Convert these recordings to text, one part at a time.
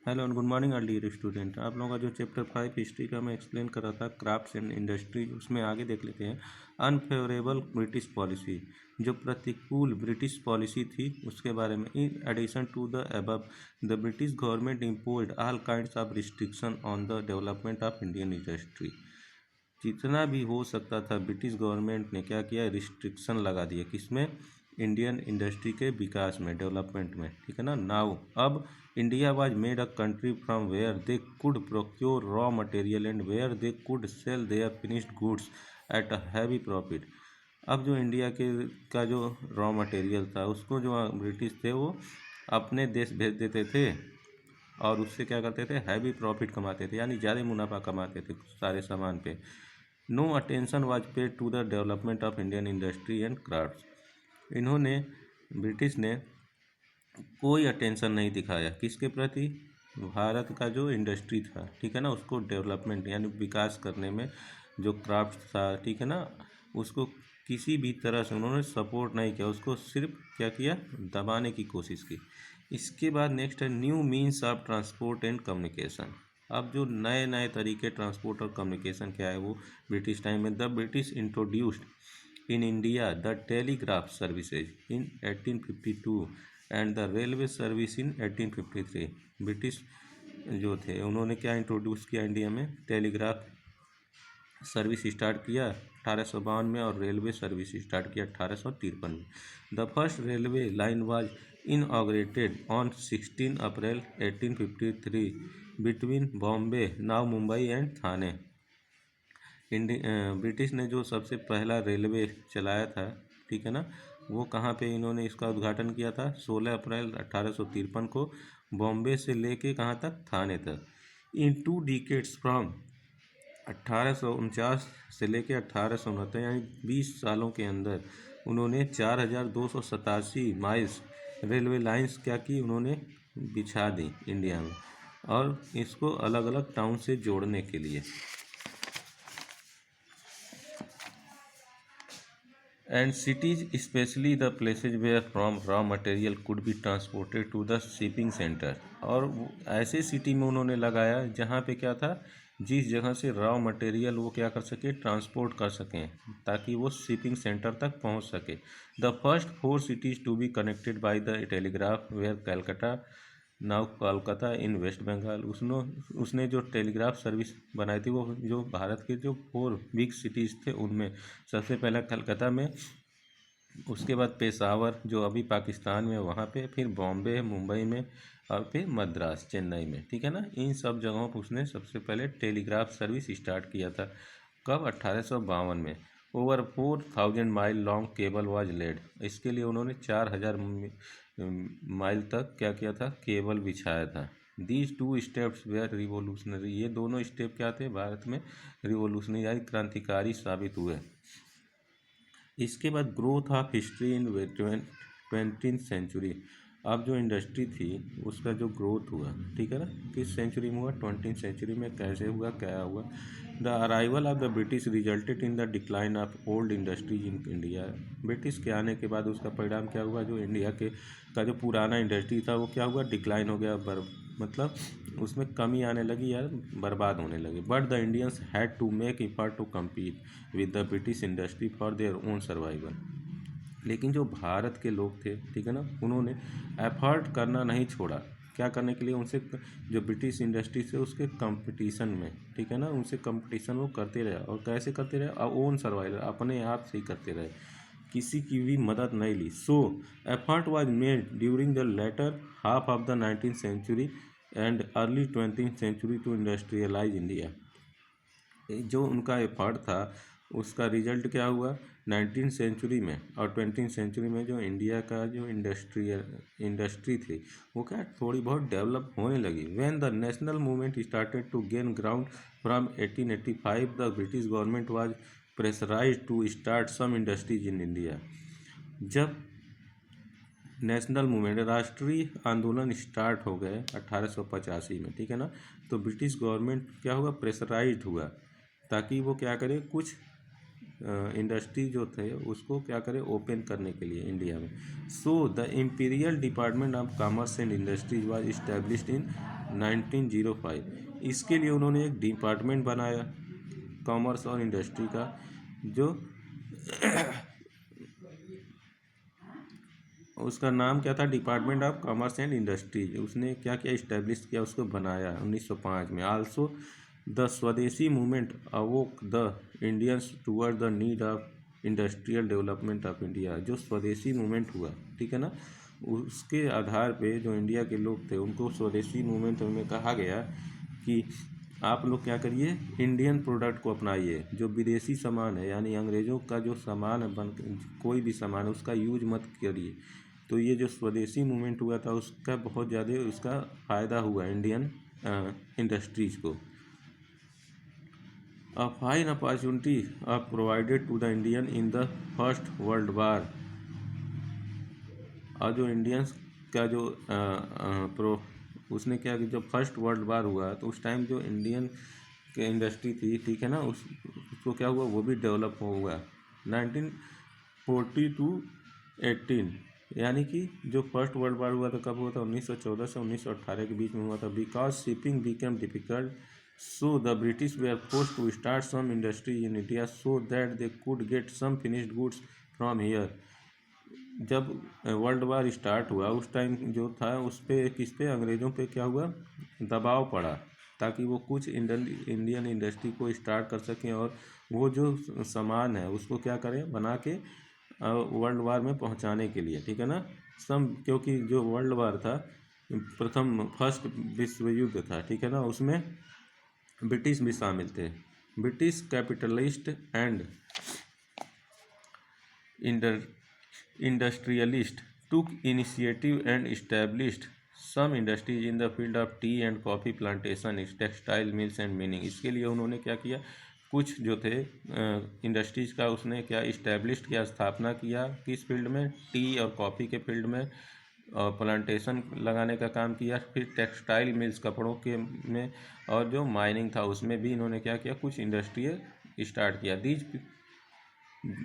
Hello and good morning all dear student. आप लोगों का जो चैप्टर 5 हिस्ट्री का मैं एक्सप्लेन कर रहा था क्राफ्ट्स एंड इंडस्ट्री, उसमें आगे देख लेते हैं। अनफेवरेबल ब्रिटिश पॉलिसी, जो प्रतिकूल ब्रिटिश पॉलिसी थी उसके बारे में। In addition to the above, the British government imposed all kinds of restriction on the development of Indian industry. जितना भी हो सकता था ब्रिटिश गवर्नमेंट ने क्या किया, रिस्ट्रिक्शन लगा दिया किसमें, इंडियन इंडस्ट्री के विकास में, डेवलपमेंट में, ठीक है ना। नाउ अब India was made a country from where they could procure raw material and where they could sell their finished goods at a heavy profit. अब जो इंडिया के का जो रॉ मटेरियल था उसको जो ब्रिटिश थे वो अपने देश भेज देते थे और उससे क्या करते थे, हैवी प्रॉफिट कमाते थे, यानी ज़्यादा मुनाफा कमाते थे सारे सामान पे। No attention was paid to the development of Indian industry and crafts. इन्होंने, ब्रिटिश ने कोई अटेंशन नहीं दिखाया किसके प्रति, भारत का जो इंडस्ट्री था, ठीक है ना, उसको डेवलपमेंट यानी विकास करने में, जो क्राफ्ट था, ठीक है ना, उसको किसी भी तरह से उन्होंने सपोर्ट नहीं किया, उसको सिर्फ क्या किया, दबाने की कोशिश की। इसके बाद नेक्स्ट है new means of transport and communication. अब जो नए नए तरीके ट्रांसपोर्ट और कम्युनिकेशन क्या है वो ब्रिटिश टाइम में, the British introduced in India the telegraph services in 1852 and the railway service in 1853। British जो थे उन्होंने क्या इंट्रोड्यूस किया इंडिया में, टेलीग्राफ सर्विस स्टार्ट किया 1852 में और रेलवे सर्विस स्टार्ट किया 1853 में। The first railway line was inaugurated on 16 April 1853 between Bombay, now Mumbai and Thane. British ने जो सबसे पहला रेलवे चलाया था, ठीक है ना, वो कहाँ पे इन्होंने इसका उद्घाटन किया था, 16 अप्रैल 1853 को, बॉम्बे से लेके कहाँ तक, थाने तक। इन 2 डिकेड्स फ्रॉम 1849 से लेके 1869, यानी 20 सालों के अंदर उन्होंने 4287 माइल्स रेलवे लाइंस क्या की, उन्होंने बिछा दी इंडिया में, और इसको अलग अलग टाउन से जोड़ने के लिए। And cities specially the places where from raw material could be transported to the shipping centre. और ऐसे सिटी में उन्होंने लगाया जहाँ पे क्या था, जिस जगह से रॉ मटेरियल वो क्या कर सके, ट्रांसपोर्ट कर सकें, ताकि वो शिपिंग सेंटर तक पहुँच सके। The first 4 cities to be connected by the telegraph were Calcutta, now Kolkata in West Bengal. उसने जो टेलीग्राफ सर्विस बनाई थी वो जो भारत के जो 4 बिग सिटीज़ थे उनमें सबसे पहला कलकत्ता में, उसके बाद पेशावर जो अभी पाकिस्तान में वहाँ पे, फिर बॉम्बे, मुंबई में, और फिर मद्रास, चेन्नई में, ठीक है ना। इन सब जगहों पर उसने सबसे पहले टेलीग्राफ सर्विस स्टार्ट किया था। कब, 1852 में। Over 4000 mile long cable was laid. इसके लिए उन्होंने 4000 माइल तक क्या किया था, केबल बिछाया था। These 2 steps were revolutionary. ये दोनों स्टेप क्या थे, भारत में रिवोल्यूशनरी यानी क्रांतिकारी साबित हुए। इसके बाद growth of history in 20th century. अब जो इंडस्ट्री थी उसका जो ग्रोथ हुआ, ठीक है ना, किस सेंचुरी में हुआ, 20th सेंचुरी में। कैसे हुआ, क्या हुआ। The arrival of the British resulted in the decline of old industries in India. British के आने के बाद उसका परिणाम क्या हुआ, जो इंडिया के का जो पुराना इंडस्ट्री था वो क्या हुआ, डिक्लाइन हो गया, मतलब उसमें कमी आने लगी यार, बर्बाद होने लगे। But the Indians had to make effort to compete with the British industry for their own survival. लेकिन जो भारत के लोग थे, ठीक है ना, उन्होंने एफर्ट करना नहीं छोड़ा। क्या करने के लिए, उनसे जो ब्रिटिश इंडस्ट्री से उसके कंपटीशन में, ठीक है ना, उनसे कंपटीशन वो करते रहे। और कैसे करते रहे, ओन सर्वाइवल, अपने आप से ही करते रहे, किसी की भी मदद नहीं ली। So effort was made during the latter half of the 19th century and early 20th century to industrialise India. जो उनका एफर्ट था उसका रिजल्ट क्या हुआ, 19th सेंचुरी में और 20th सेंचुरी में जो इंडिया का जो इंडस्ट्री थी वो क्या थोड़ी बहुत डेवलप होने लगी। When the national movement started to gain ground from 1885, the British government was pressurised to start some industries in India. जब नेशनल मूवमेंट, राष्ट्रीय आंदोलन स्टार्ट हो गए 1885 में, ठीक है ना, तो ब्रिटिश गवर्नमेंट क्या हुआ, प्रेशराइज्ड हुआ, ताकि वो क्या करे, कुछ इंडस्ट्री जो थे उसको क्या करे, ओपन करने के लिए इंडिया में। So the imperial department of commerce and industries was established in 1905। इसके लिए उन्होंने एक डिपार्टमेंट बनाया कॉमर्स और इंडस्ट्री का, जो उसका नाम क्या था, department of commerce and industries. उसने क्या किया, इस्टेब्लिश किया, उसको बनाया 1905 में। आल्सो द स्वदेशी movement अवोक the Indians toward the need of industrial development of India. जो स्वदेशी मूवमेंट हुआ, ठीक है ना, उसके आधार पे जो इंडिया के लोग थे उनको स्वदेशी मूवमेंट में कहा गया कि आप लोग क्या करिए, इंडियन प्रोडक्ट को अपनाइए। जो विदेशी सामान है, यानी अंग्रेज़ों का जो सामान है, कोई भी सामान है, उसका यूज मत करिए। तो ये जो स्वदेशी मूवमेंट हुआ था उसका बहुत ज़्यादा उसका फ़ायदा हुआ इंडियन इंडस्ट्रीज़ को। A fine opportunity provided to the Indian in the first world war. और जो इंडियंस का जो उसने क्या कि जब फर्स्ट वर्ल्ड वार हुआ तो उस टाइम जो इंडियन के इंडस्ट्री थी, ठीक है ना, उसको क्या हुआ, वो भी डेवलप हुआ 1940 टू 18। यानी कि जो फर्स्ट वर्ल्ड वार हुआ था कब हुआ था, 1914 से 1918 के बीच में हुआ था। Because shipping became difficult, so the British were forced to start some industry in India so that they could get some finished goods from here. जब वर्ल्ड वार स्टार्ट हुआ उस टाइम जो था उस पर किस पे, अंग्रेज़ों पे क्या हुआ, दबाव पड़ा, ताकि वो कुछ इंडियन इंडस्ट्री को स्टार्ट कर सकें और वो जो सामान है उसको क्या करें, बना के वर्ल्ड वार में पहुंचाने के लिए, ठीक है ना। क्योंकि जो वर्ल्ड वार था, प्रथम फर्स्ट विश्व युद्ध था, ठीक है ना, उसमें ब्रिटिश भी शामिल थे। British capitalist and industrialist took initiative and established some industries in the field of tea and coffee plantation, textile mills and mining। इसके लिए उन्होंने क्या किया, कुछ जो थे इंडस्ट्रीज का उसने क्या इस्टेब्लिश किया, स्थापना किया, किस फील्ड में, टी और कॉफ़ी के फील्ड में, और प्लांटेशन लगाने का काम किया। फिर टेक्सटाइल मिल्स, कपड़ों के में, और जो माइनिंग था उसमें भी इन्होंने क्या किया, कुछ इंडस्ट्री स्टार्ट किया।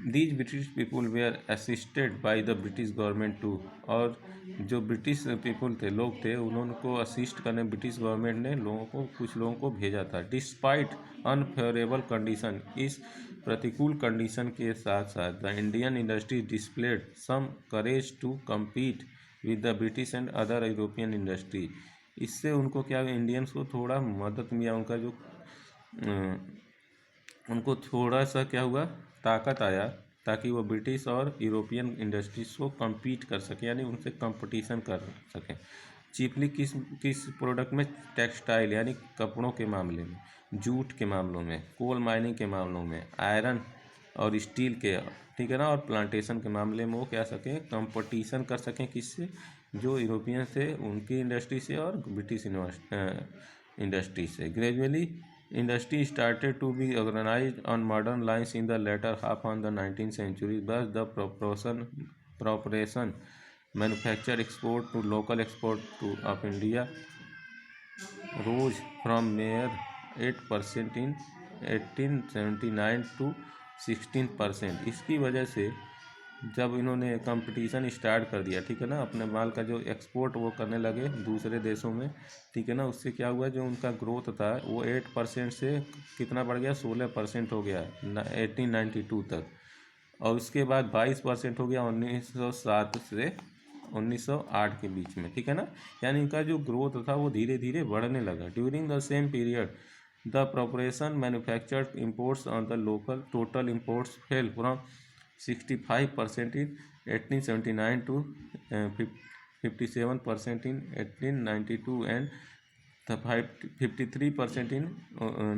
These British people were assisted by the British government too. और जो ब्रिटिश पीपुल थे, लोग थे, उनको असिस्ट करने ब्रिटिश गवर्नमेंट ने कुछ लोगों को भेजा था। डिस्पाइट अनफेवरेबल कंडीशन, इस प्रतिकूल कंडीशन के साथ साथ the Indian industry displayed some courage to compete with the British and other European industry. इससे उनको क्या, इंडियंस को थोड़ा मदद मिला, उनको थोड़ा सा क्या हुआ, ताकत आया, ताकि वो ब्रिटिश और यूरोपियन इंडस्ट्रीज को compete कर सके, यानी उनसे कंपटीशन कर सकें। चीपली किस प्रोडक्ट में, टेक्सटाइल यानी कपड़ों के मामले में, जूट के मामलों में, कोल माइनिंग के मामलों में, आयरन और स्टील के, ठीक है ना, और प्लांटेशन के मामले में वो क्या सकें, कंपटीशन कर सकें, किससे, जो यूरोपियन से, उनकी इंडस्ट्री से, और ब्रिटिश इंडस्ट्री से। Gradually industry started to be organized on modern lines in the latter half of the 19th century. Thus, the proportion manufacture export to local export of India rose from mere 8% in 1879 to 16%। इसकी वजह से जब इन्होंने competition start कर दिया, ठीक है ना, अपने माल का जो एक्सपोर्ट वो करने लगे दूसरे देशों में, ठीक है ना, उससे क्या हुआ, जो उनका ग्रोथ था वो 8% से कितना बढ़ गया, 16% हो गया 1892 तक। और उसके बाद 22% हो गया 1907 से 1908 के बीच में, ठीक है ना। यानी इनका जो ग्रोथ था वो धीरे धीरे बढ़ने लगा। During the same period the proportion manufactured imports on the local total imports fell from 65% in 1879 to 57% in 1892 and 53% in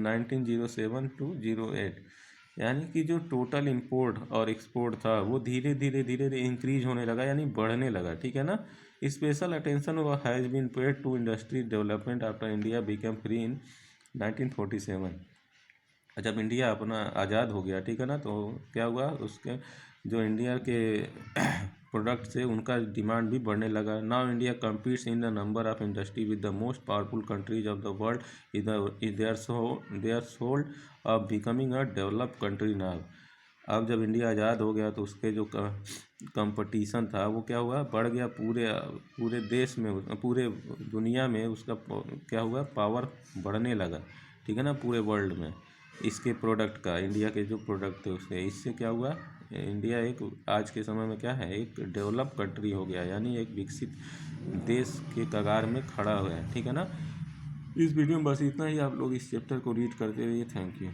1907 to 08। यानी कि जो टोटल इंपोर्ट और एक्सपोर्ट था वो धीरे धीरे इंक्रीज होने लगा, यानी बढ़ने लगा, ठीक है ना। Special attention has been paid to industry development after India become free in 1947। जब इंडिया अपना आज़ाद हो गया, ठीक है ना, तो क्या हुआ, उसके जो इंडिया के प्रोडक्ट से उनका डिमांड भी बढ़ने लगा। Now India competes in the number of industry with the most powerful countries of the world is their sold of becoming a developed country now. अब जब इंडिया आज़ाद हो गया तो उसके जो कंपटीशन था वो क्या हुआ, बढ़ गया, पूरे पूरे देश में, पूरे दुनिया में उसका क्या हुआ, पावर बढ़ने लगा, ठीक है ना, पूरे वर्ल्ड में इसके प्रोडक्ट का, इंडिया के जो प्रोडक्ट थे उसके, इससे क्या हुआ, इंडिया एक आज के समय में क्या है, एक डेवलप कंट्री हो गया, यानी एक विकसित देश के कगार में खड़ा हुआ है, ठीक है ना। इस वीडियो में बस इतना ही। आप लोग इस चैप्टर को रीड करते रहिए। Thank you.